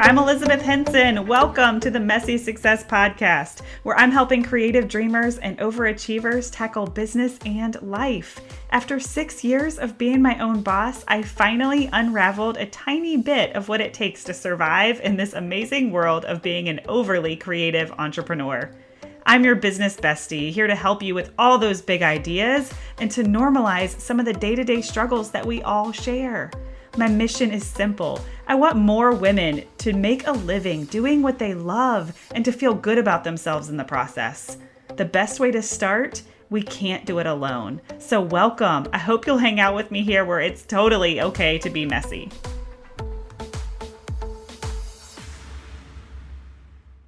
I'm Elizabeth Henson. Welcome to the Messy Success Podcast, where I'm helping creative dreamers and overachievers tackle business and life. After 6 years of being my own boss, I finally unraveled a tiny bit of what it takes to survive in this amazing world of being an overly creative entrepreneur. I'm your business bestie, here to help you with all those big ideas and to normalize some of the day-to-day struggles that we all share. My mission is simple. I want more women to make a living doing what they love and to feel good about themselves in the process. The best way to start? We can't do it alone. So welcome. I hope you'll hang out with me here where it's totally okay to be messy.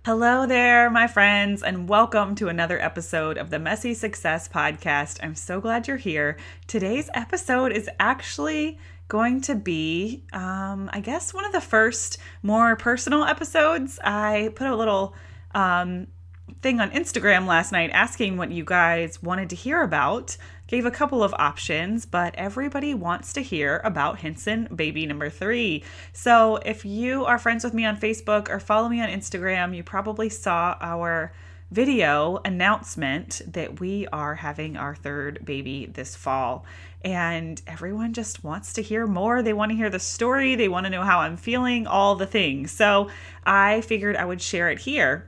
Hello there, my friends, and welcome to another episode of the Messy Success Podcast. I'm so glad you're here. Today's episode is actually going to be, I guess, one of the first more personal episodes. I put a little thing on Instagram last night asking what you guys wanted to hear about. Gave a couple of options, but everybody wants to hear about Henson baby number 3. So if you are friends with me on Facebook or follow me on Instagram, you probably saw our video announcement that we are having our third baby this fall. And everyone just wants to hear more. They want to hear the story. They want to know how I'm feeling, all the things. So I figured I would share it here.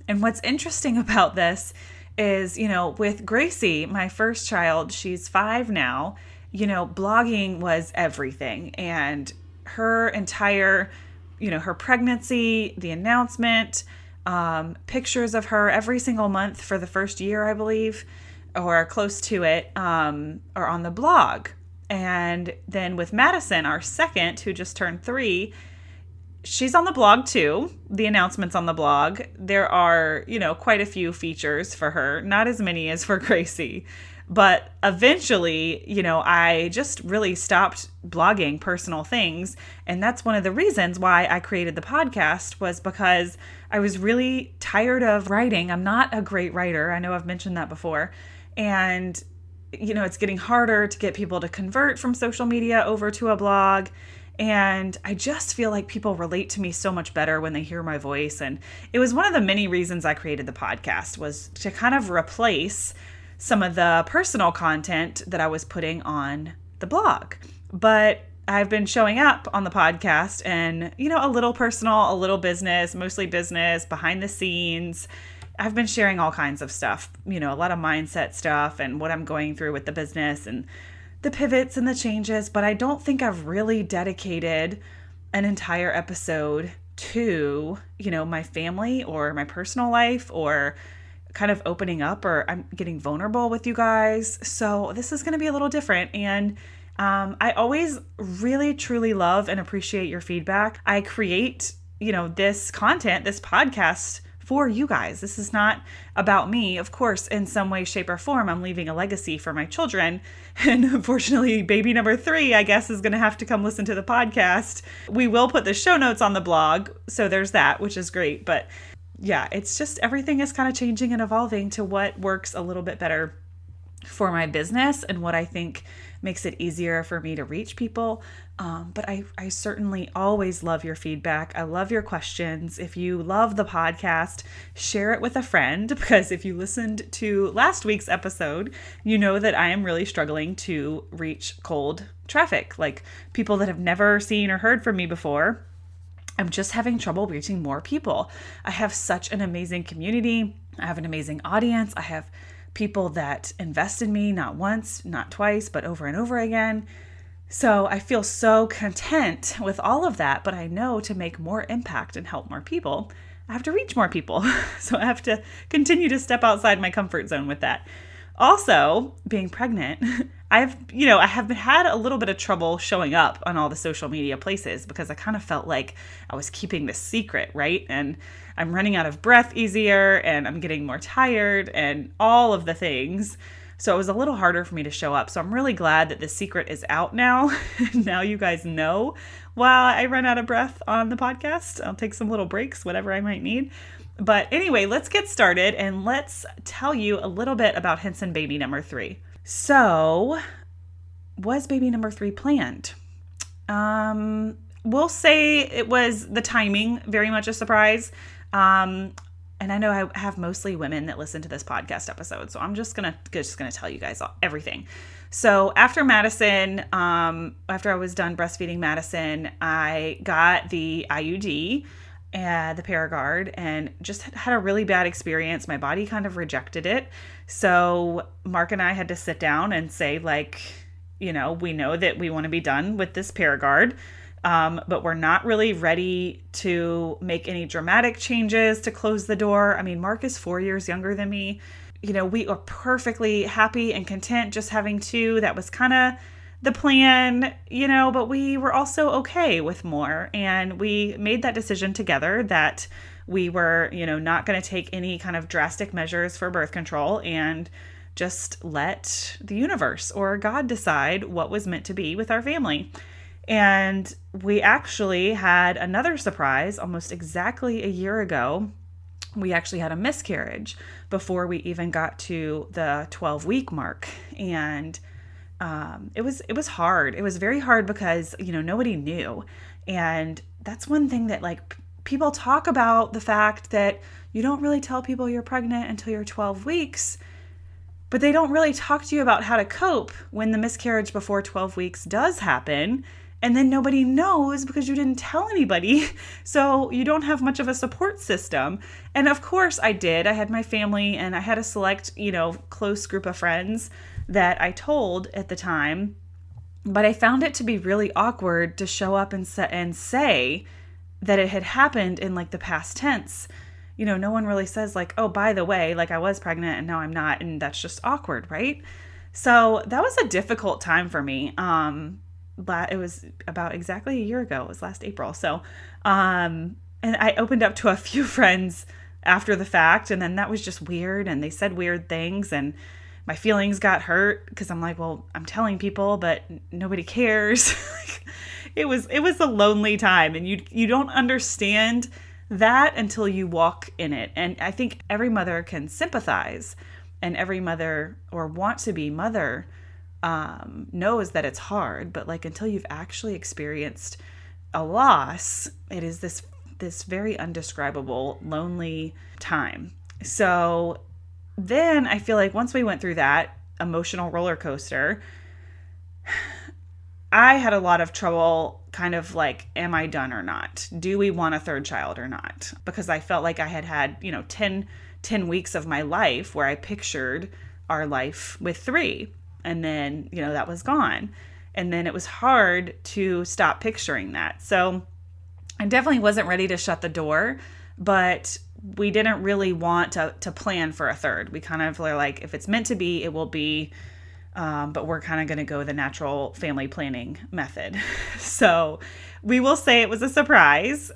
And what's interesting about this is, with Gracie, my first child, she's 5 now, blogging was everything. And her entire, her pregnancy, the announcement, pictures of her every single month for the first year, I believe, or close to it, are on the blog. And then with Madison, our second, who just turned 3, she's on the blog too. The announcement's on the blog. There are, quite a few features for her, not as many as for Gracie. But eventually, I just really stopped blogging personal things. And that's one of the reasons why I created the podcast, was because I was really tired of writing. I'm not a great writer. I know I've mentioned that before. And, it's getting harder to get people to convert from social media over to a blog. And I just feel like people relate to me so much better when they hear my voice. And it was one of the many reasons I created the podcast, was to kind of replace some of the personal content that I was putting on the blog. But I've been showing up on the podcast and, a little personal, a little business, mostly business, behind the scenes. I've been sharing all kinds of stuff, a lot of mindset stuff and what I'm going through with the business and the pivots and the changes. But I don't think I've really dedicated an entire episode to, my family or my personal life, or kind of opening up, or I'm getting vulnerable with you guys. So this is going to be a little different. And I always really, truly love and appreciate your feedback. I create, this content, this podcast for you guys. This is not about me. Of course, in some way, shape, or form, I'm leaving a legacy for my children. And unfortunately, baby number 3, I guess, is going to have to come listen to the podcast. We will put the show notes on the blog. So there's that, which is great. But yeah, it's just everything is kind of changing and evolving to what works a little bit better for my business and what I think makes it easier for me to reach people. But I certainly always love your feedback. I love your questions. If you love the podcast, share it with a friend, because if you listened to last week's episode, you know that I am really struggling to reach cold traffic, like people that have never seen or heard from me before. I'm just having trouble reaching more people. I have such an amazing community. I have an amazing audience. I have people that invest in me, not once, not twice, but over and over again. So I feel so content with all of that, but I know to make more impact and help more people, I have to reach more people. So I have to continue to step outside my comfort zone with that. Also, being pregnant, I have had a little bit of trouble showing up on all the social media places, because I kind of felt like I was keeping this secret, right? And I'm running out of breath easier, and I'm getting more tired, and all of the things. So it was a little harder for me to show up. So I'm really glad that the secret is out now. Now you guys know while I run out of breath on the podcast. I'll take some little breaks, whatever I might need. But anyway, let's get started and let's tell you a little bit about Henson baby number 3. So, was baby number 3 planned? we'll say it was the timing, very much a surprise. And I know I have mostly women that listen to this podcast episode, so I'm just gonna tell you guys everything. So after Madison, after I was done breastfeeding Madison, I got the IUD, the Paragard, and just had a really bad experience. My body kind of rejected it. So Mark and I had to sit down and say, like, we know that we want to be done with this Paragard. But we're not really ready to make any dramatic changes to close the door. I mean, Mark is 4 years younger than me. We are perfectly happy and content just having two. That was kind of the plan, but we were also okay with more. And we made that decision together that we were, not going to take any kind of drastic measures for birth control and just let the universe or God decide what was meant to be with our family. And we actually had another surprise almost exactly a year ago. We actually had a miscarriage before we even got to the 12-week mark. And it was hard. It was very hard because, nobody knew. And that's one thing that, like, people talk about, the fact that you don't really tell people you're pregnant until you're 12 weeks. But they don't really talk to you about how to cope when the miscarriage before 12 weeks does happen. And then nobody knows because you didn't tell anybody. So you don't have much of a support system. And of course I did. I had my family and I had a select, close group of friends that I told at the time. But I found it to be really awkward to show up and say that it had happened in like the past tense. No one really says like, oh, by the way, like I was pregnant and now I'm not. And that's just awkward, right? So that was a difficult time for me. It was about exactly a year ago. It was last April. So, and I opened up to a few friends after the fact, and then that was just weird. And they said weird things and my feelings got hurt because I'm like, well, I'm telling people, but nobody cares. It was a lonely time, and you don't understand that until you walk in it. And I think every mother can sympathize, and every mother or want to be mother knows that it's hard, but like until you've actually experienced a loss, it is this very undescribable, lonely time. So then I feel like once we went through that emotional roller coaster, I had a lot of trouble kind of like, am I done or not? Do we want a third child or not? Because I felt like I had 10 weeks of my life where I pictured our life with 3. And then, that was gone. And then it was hard to stop picturing that. So I definitely wasn't ready to shut the door, but we didn't really want to plan for a third. We kind of were like, if it's meant to be, it will be. But we're kind of going to go the natural family planning method. So we will say it was a surprise.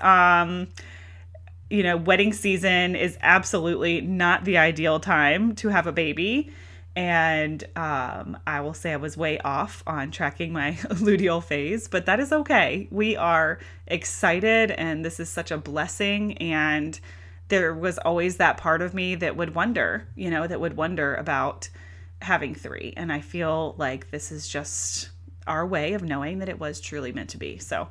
Wedding season is absolutely not the ideal time to have a baby. And I will say I was way off on tracking my luteal phase, but that is okay. We are excited, and this is such a blessing. And there was always that part of me that would wonder, about having 3. And I feel like this is just our way of knowing that it was truly meant to be. So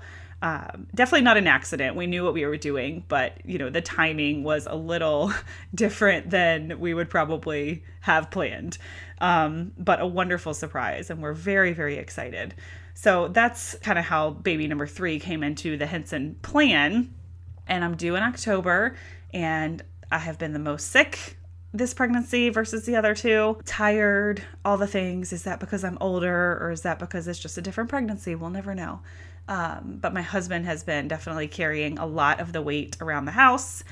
definitely not an accident. We knew what we were doing, but the timing was a little different than we would probably have planned. But a wonderful surprise, and we're very, very excited. So that's kind of how baby number 3 came into the Henson plan. And I'm due in October, and I have been the most sick this pregnancy versus the other 2. Tired, all the things. Is that because I'm older, or is that because it's just a different pregnancy? We'll never know. But my husband has been definitely carrying a lot of the weight around the house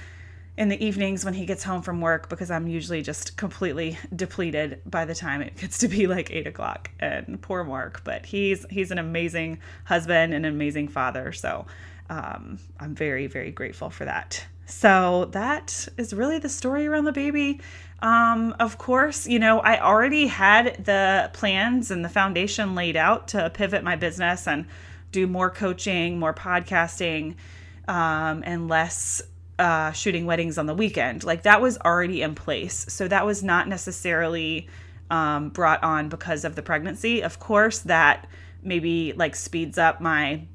in the evenings when he gets home from work, because I'm usually just completely depleted by the time it gets to be like 8 o'clock. And poor Mark, but he's an amazing husband and an amazing father. So I'm very, very grateful for that. So that is really the story around the baby. Of course, I already had the plans and the foundation laid out to pivot my business and do more coaching, more podcasting, and less shooting weddings on the weekend. Like that was already in place. So that was not necessarily brought on because of the pregnancy. Of course, that maybe like speeds up my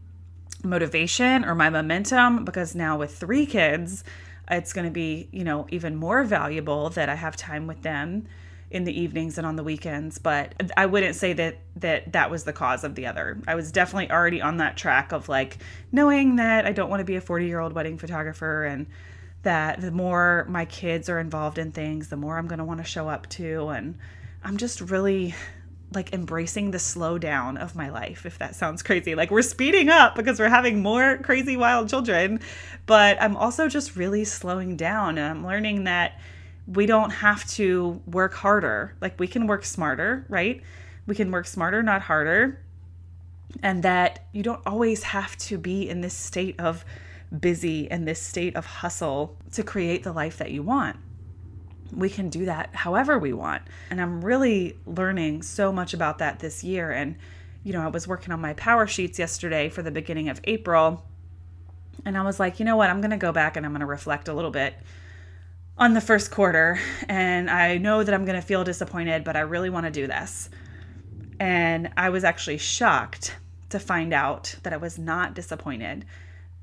motivation or my momentum, because now with 3 kids, it's going to be, even more valuable that I have time with them in the evenings and on the weekends. But I wouldn't say that was the cause of the other. I was definitely already on that track of like knowing that I don't want to be a 40-year-old wedding photographer, and that the more my kids are involved in things, the more I'm going to want to show up to. And I'm just really like embracing the slow down of my life, if that sounds crazy. Like we're speeding up because we're having more crazy, wild children, but I'm also just really slowing down, and I'm learning that we don't have to work harder. Like we can work smarter, right? We can work smarter, not harder. And that you don't always have to be in this state of busy and this state of hustle to create the life that you want. We can do that however we want. And I'm really learning so much about that this year. And, I was working on my power sheets yesterday for the beginning of April. And I was like, you know what? I'm going to go back and I'm going to reflect a little bit on the first quarter. And I know that I'm going to feel disappointed, but I really want to do this. And I was actually shocked to find out that I was not disappointed,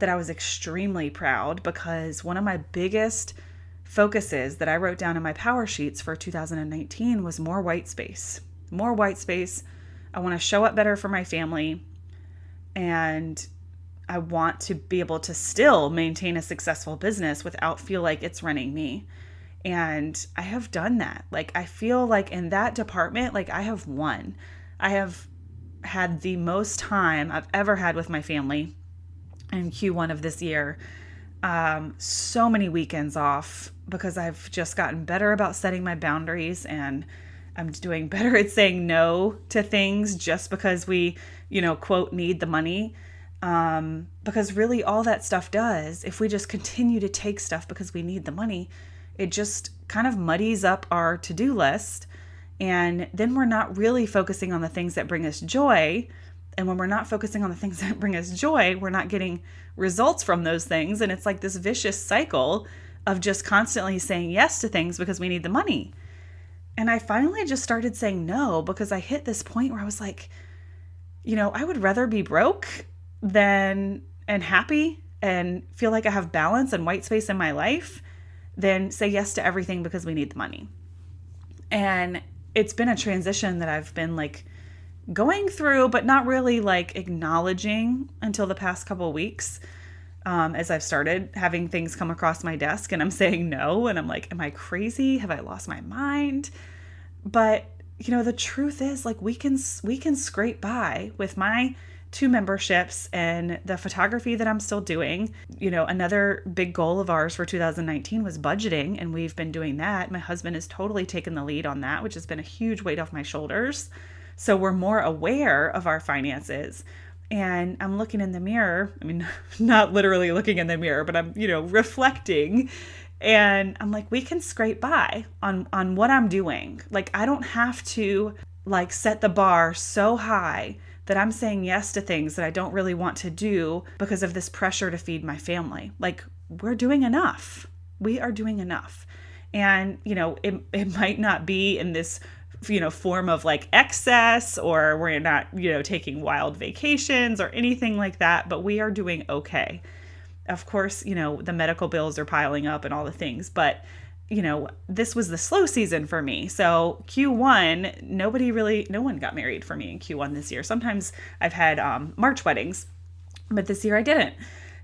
that I was extremely proud, because one of my biggest focuses that I wrote down in my power sheets for 2019 was more white space. More white space. I want to show up better for my family, and I want to be able to still maintain a successful business without feel like it's running me. And I have done that. Like I feel like in that department, like I have won. I have had the most time I've ever had with my family in Q1 of this year. So many weekends off because I've just gotten better about setting my boundaries, and I'm doing better at saying no to things just because we, quote, need the money. Because really all that stuff does, if we just continue to take stuff because we need the money, it just kind of muddies up our to-do list. And then we're not really focusing on the things that bring us joy. And when we're not focusing on the things that bring us joy, we're not getting results from those things. And it's like this vicious cycle of just constantly saying yes to things because we need the money. And I finally just started saying no, because I hit this point where I was like, I would rather be broke and happy and feel like I have balance and white space in my life than say yes to everything because we need the money. And it's been a transition that I've been like going through, but not really like acknowledging until the past couple of weeks, as I've started having things come across my desk and I'm saying no. And I'm like, am I crazy? Have I lost my mind? But, the truth is like we can scrape by with my 2 memberships and the photography that I'm still doing. Another big goal of ours for 2019 was budgeting, and we've been doing that. My husband has totally taken the lead on that, which has been a huge weight off my shoulders. So we're more aware of our finances. And I'm looking in the mirror. I mean, not literally looking in the mirror, but I'm, reflecting. And I'm like, we can scrape by on what I'm doing. Like, I don't have to like set the bar so high that I'm saying yes to things that I don't really want to do because of this pressure to feed my family. Like, we're doing enough. We are doing enough. And, it might not be in this form of like excess, or we're not, taking wild vacations or anything like that, but we are doing okay. Of course, the medical bills are piling up and all the things, but this was the slow season for me. So Q1, no one got married for me in Q1 this year. Sometimes I've had March weddings, but this year I didn't.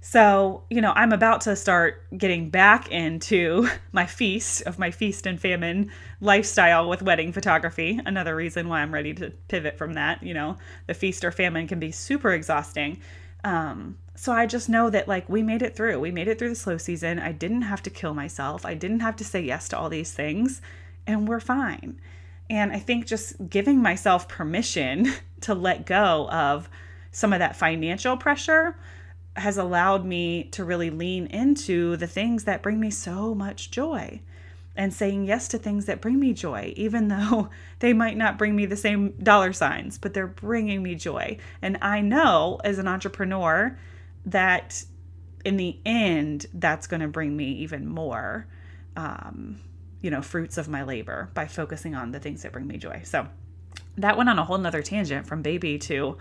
So, I'm about to start getting back into my feast and famine lifestyle with wedding photography. Another reason why I'm ready to pivot from that. The feast or famine can be super exhausting. So I just know that like we made it through. We made it through the slow season. I didn't have to kill myself. I didn't have to say yes to all these things, and we're fine. And I think just giving myself permission to let go of some of that financial pressure has allowed me to really lean into the things that bring me so much joy, and saying yes to things that bring me joy, even though they might not bring me the same dollar signs, but they're bringing me joy. And I know as an entrepreneur that in the end, that's going to bring me even more, fruits of my labor by focusing on the things that bring me joy. So that went on a whole nother tangent from baby to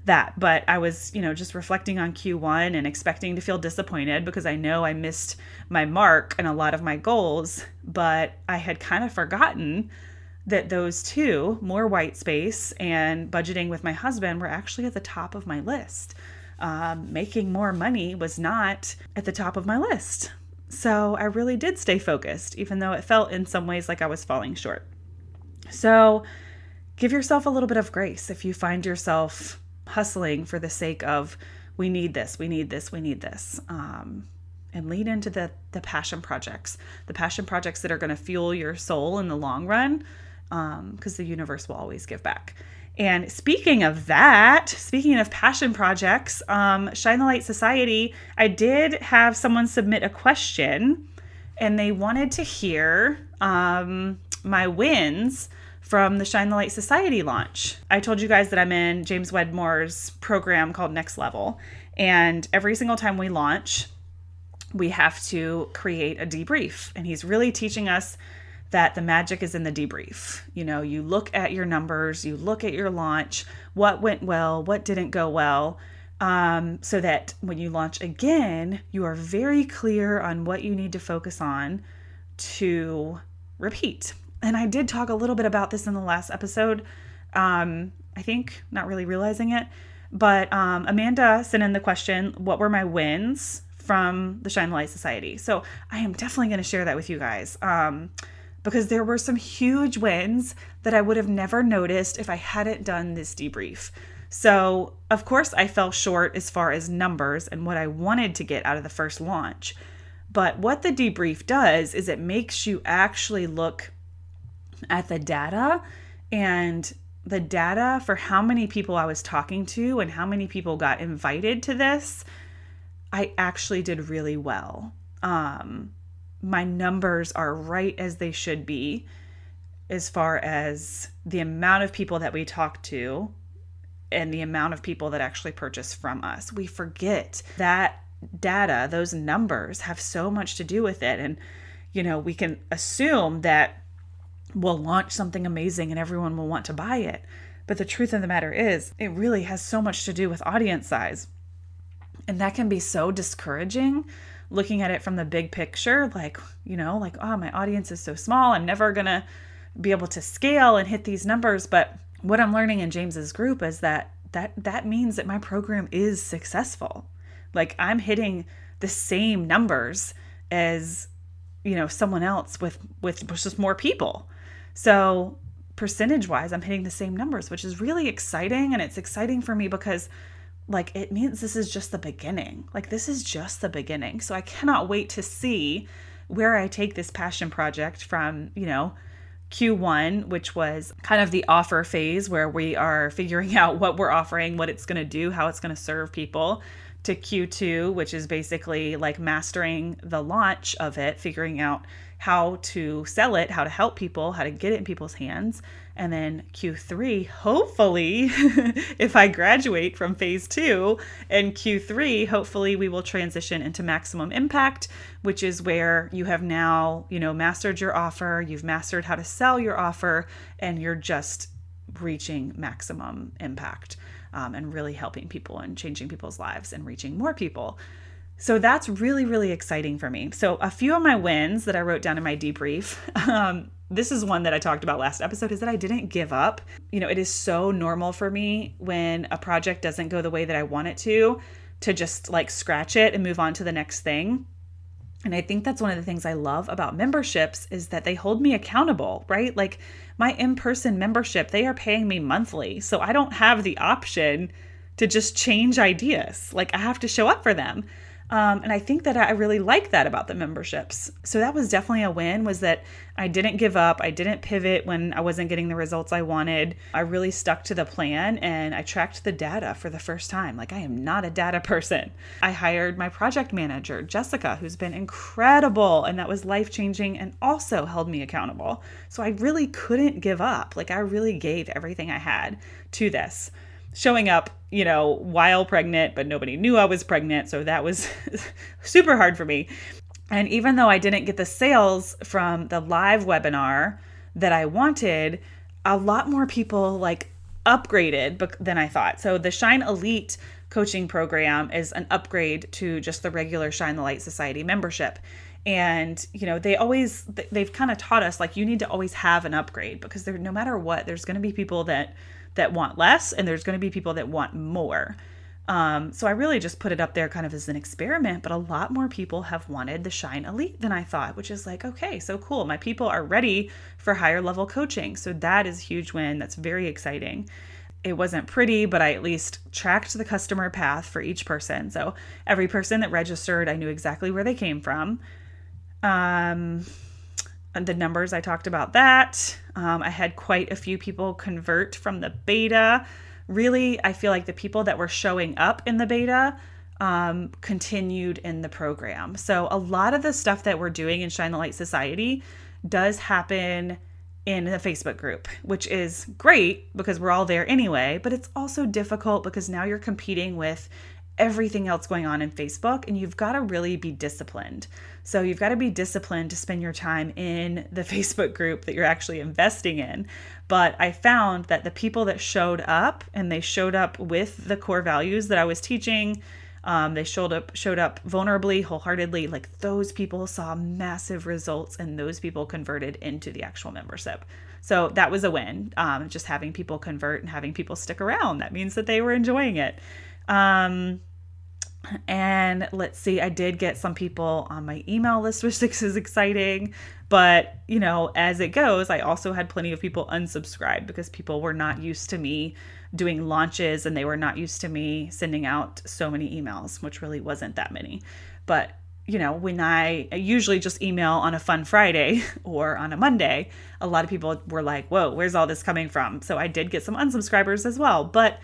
that. But I was, just reflecting on Q1 and expecting to feel disappointed because I know I missed my mark and a lot of my goals, but I had kind of forgotten that those two, more white space and budgeting with my husband, were actually at the top of my list. Making more money was not at the top of my list. So I really did stay focused, even though it felt in some ways like I was falling short. So give yourself a little bit of grace if you find yourself hustling for the sake of, we need this, we need this, we need this. And lean into the passion projects that are going to fuel your soul in the long run, because the universe will always give back. And speaking of passion projects, Shine the Light Society, I did have someone submit a question, and they wanted to hear my wins from the Shine the Light Society launch. I told you guys that I'm in James Wedmore's program called Next Level, and every single time we launch, we have to create a debrief. And he's really teaching us that the magic is in the debrief. You look at your numbers, you look at your launch, what went well, what didn't go well, so that when you launch again, you are very clear on what you need to focus on to repeat. And I did talk a little bit about this in the last episode, I think, not really realizing it, but Amanda sent in the question, what were my wins from the Shine the Light Society? So I am definitely going to share that with you guys, because there were some huge wins that I would have never noticed if I hadn't done this debrief. So of course I fell short as far as numbers and what I wanted to get out of the first launch. But what the debrief does is it makes you actually look at the data, and the data for how many people I was talking to and how many people got invited to this. I actually did really well. My numbers are right as they should be as far as the amount of people that we talk to and the amount of people that actually purchase from us. We forget that data, those numbers have so much to do with it. And, we can assume that we'll launch something amazing and everyone will want to buy it. But the truth of the matter is, it really has so much to do with audience size. And that can be so discouraging, looking at it from the big picture, oh, my audience is so small. I'm never going to be able to scale and hit these numbers. But what I'm learning in James's group is that means that my program is successful. Like, I'm hitting the same numbers as, someone else with just more people. So percentage wise, I'm hitting the same numbers, which is really exciting. And it's exciting for me because it means this is just the beginning. This is just the beginning. So I cannot wait to see where I take this passion project from, Q1, which was kind of the offer phase where we are figuring out what we're offering, what it's going to do, how it's going to serve people, to Q2, which is basically mastering the launch of it, figuring out how to sell it, how to help people, how to get it in people's hands. And then Q3, hopefully, if I graduate from phase 2, and Q3, hopefully we will transition into maximum impact, which is where you have now, mastered your offer, you've mastered how to sell your offer, and you're just reaching maximum impact, and really helping people and changing people's lives and reaching more people. So that's really, really exciting for me. So a few of my wins that I wrote down in my debrief, this is one that I talked about last episode, is that I didn't give up. It is so normal for me when a project doesn't go the way that I want it to just scratch it and move on to the next thing. And I think that's one of the things I love about memberships is that they hold me accountable, right? My in-person membership, they are paying me monthly. So I don't have the option to just change ideas. I have to show up for them. And I think that I really like that about the memberships. So that was definitely a win, was that I didn't give up. I didn't pivot when I wasn't getting the results I wanted. I really stuck to the plan and I tracked the data for the first time. I am not a data person. I hired my project manager, Jessica, who's been incredible. And that was life-changing and also held me accountable. So I really couldn't give up. I really gave everything I had to this. Showing up, while pregnant, but nobody knew I was pregnant. So that was super hard for me. And even though I didn't get the sales from the live webinar that I wanted, a lot more people upgraded than I thought. So the Shine Elite coaching program is an upgrade to just the regular Shine the Light Society membership. And, they've kind of taught us, like, you need to always have an upgrade, because no matter what, there's going to be people that want less, and there's going to be people that want more. So I really just put it up there kind of as an experiment, but a lot more people have wanted the Shine Elite than I thought, which is like, okay, so cool. My people are ready for higher level coaching. So that is a huge win. That's very exciting. It wasn't pretty, but I at least tracked the customer path for each person. So every person that registered, I knew exactly where they came from. And the numbers, I talked about that. I had quite a few people convert from the beta. Really, I feel like the people that were showing up in the beta continued in the program. So a lot of the stuff that we're doing in Shine the Light Society does happen in the Facebook group, which is great because we're all there anyway, but it's also difficult because now you're competing with everything else going on in Facebook, and you've got to really be disciplined. So you've got to be disciplined to spend your time in the Facebook group that you're actually investing in. But I found that the people that showed up, and they showed up with the core values that I was teaching, they showed up vulnerably, wholeheartedly, like those people saw massive results, and those people converted into the actual membership. So that was a win. Just having people convert and having people stick around, that means that they were enjoying it. And let's see, I did get some people on my email list, which is exciting, but as it goes, I also had plenty of people unsubscribe because people were not used to me doing launches, and they were not used to me sending out so many emails, which really wasn't that many. But when I usually just email on a fun Friday or on a Monday, a lot of people were like, whoa, where's all this coming from? So I did get some unsubscribers as well, but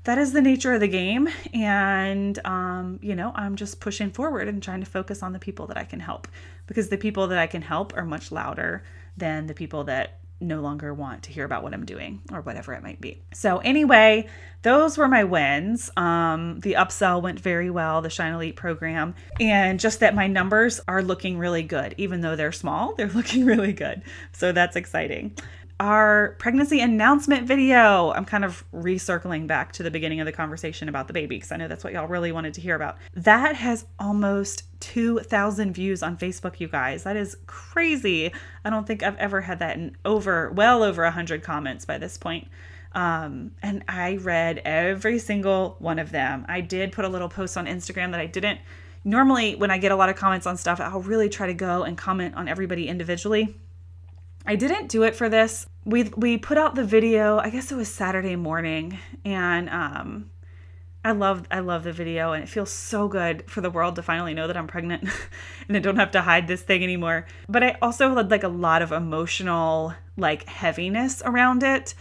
that is the nature of the game. And, I'm just pushing forward and trying to focus on the people that I can help, because the people that I can help are much louder than the people that no longer want to hear about what I'm doing or whatever it might be. So anyway, those were my wins. The upsell went very well, the Shine Elite program, and just that my numbers are looking really good. Even though they're small, they're looking really good. So that's exciting. Our pregnancy announcement video, I'm kind of recircling back to the beginning of the conversation about the baby, because I know that's what y'all really wanted to hear about. That has almost 2,000 views on Facebook, you guys. That is crazy. I don't think I've ever had that in well over 100 comments by this point. And I read every single one of them. I did put a little post on Instagram that I didn't. Normally, when I get a lot of comments on stuff, I'll really try to go and comment on everybody individually. I didn't do it for this. We put out the video, I guess it was Saturday morning, and I love the video, and it feels so good for the world to finally know that I'm pregnant and I don't have to hide this thing anymore. But I also had a lot of emotional heaviness around it.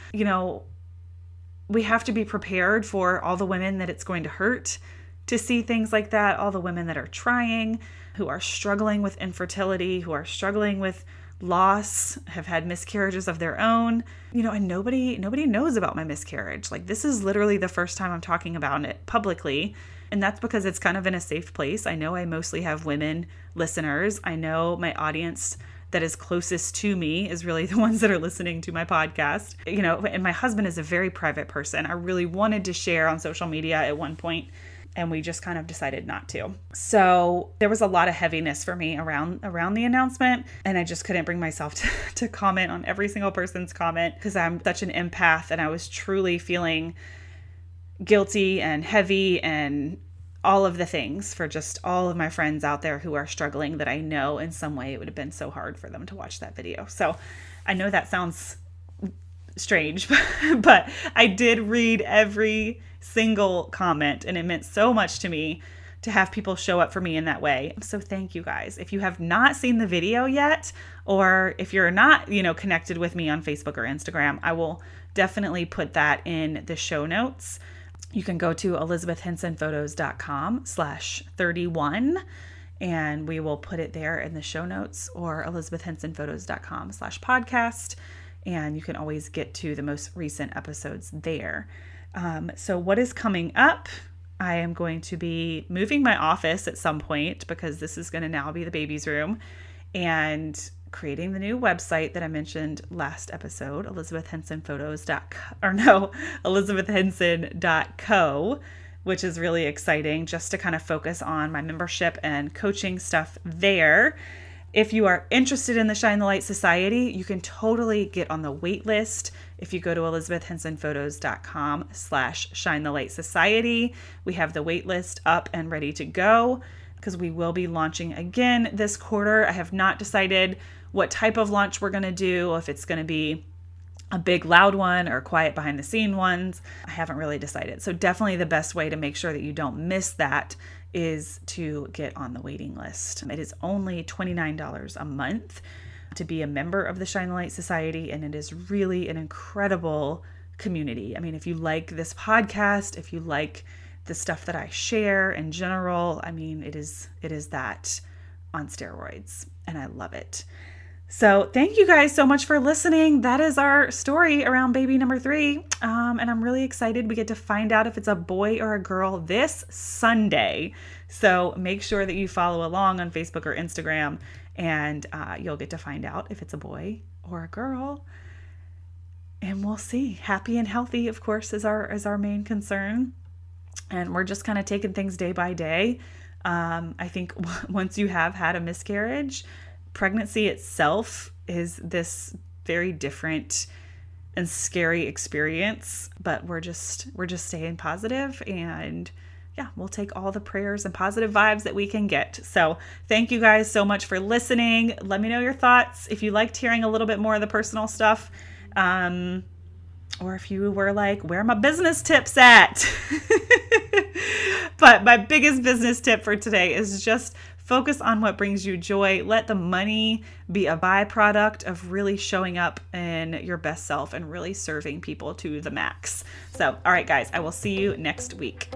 We have to be prepared for all the women that it's going to hurt to see things like that, all the women that are trying, who are struggling with infertility, who are struggling with loss, have had miscarriages of their own, and nobody knows about my miscarriage. This is literally the first time I'm talking about it publicly. And that's because it's kind of in a safe place. I know I mostly have women listeners. I know my audience that is closest to me is really the ones that are listening to my podcast, and my husband is a very private person. I really wanted to share on social media at one point, and we just kind of decided not to. So there was a lot of heaviness for me around the announcement, and I just couldn't bring myself to comment on every single person's comment, because I'm such an empath, and I was truly feeling guilty and heavy and all of the things for just all of my friends out there who are struggling, that I know in some way it would have been so hard for them to watch that video. So I know that sounds strange, but I did read every single comment, and it meant so much to me to have people show up for me in that way. So thank you guys. If you have not seen the video yet, or if you're not, connected with me on Facebook or Instagram, I will definitely put that in the show notes. You can go to elizabethhensonphotos.com/31, and we will put it there in the show notes, or elizabethhensonphotos.com/podcast. And you can always get to the most recent episodes there. So what is coming up? I am going to be moving my office at some point, because this is going to now be the baby's room, and creating the new website that I mentioned last episode, elizabethhenson.co, which is really exciting, just to kind of focus on my membership and coaching stuff there. If you are interested in the Shine the Light Society, you can totally get on the wait list. If you go to elizabethhensonphotos.com/Shine the Light Society, we have the wait list up and ready to go because we will be launching again this quarter. I have not decided what type of launch we're going to do, if it's going to be a big loud one or quiet behind the scene ones. I haven't really decided. So definitely the best way to make sure that you don't miss that is to get on the waiting list. It is only $29 a month to be a member of the Shine the Light Society, and it is really an incredible community. I mean, if you like this podcast, if you like the stuff that I share in general, I mean, it is that on steroids, and I love it. So thank you guys so much for listening. That is our story around baby number 3. And I'm really excited. We get to find out if it's a boy or a girl this Sunday. So make sure that you follow along on Facebook or Instagram, and you'll get to find out if it's a boy or a girl. And we'll see. Happy and healthy, of course, is our main concern. And we're just kind of taking things day by day. I think once you have had a miscarriage, pregnancy itself is this very different and scary experience, but we're just staying positive, and yeah, we'll take all the prayers and positive vibes that we can get. So thank you guys so much for listening. Let me know your thoughts if you liked hearing a little bit more of the personal stuff, or if you were like, where are my business tips at? But my biggest business tip for today is just focus on what brings you joy. Let the money be a byproduct of really showing up in your best self and really serving people to the max. So, all right, guys, I will see you next week.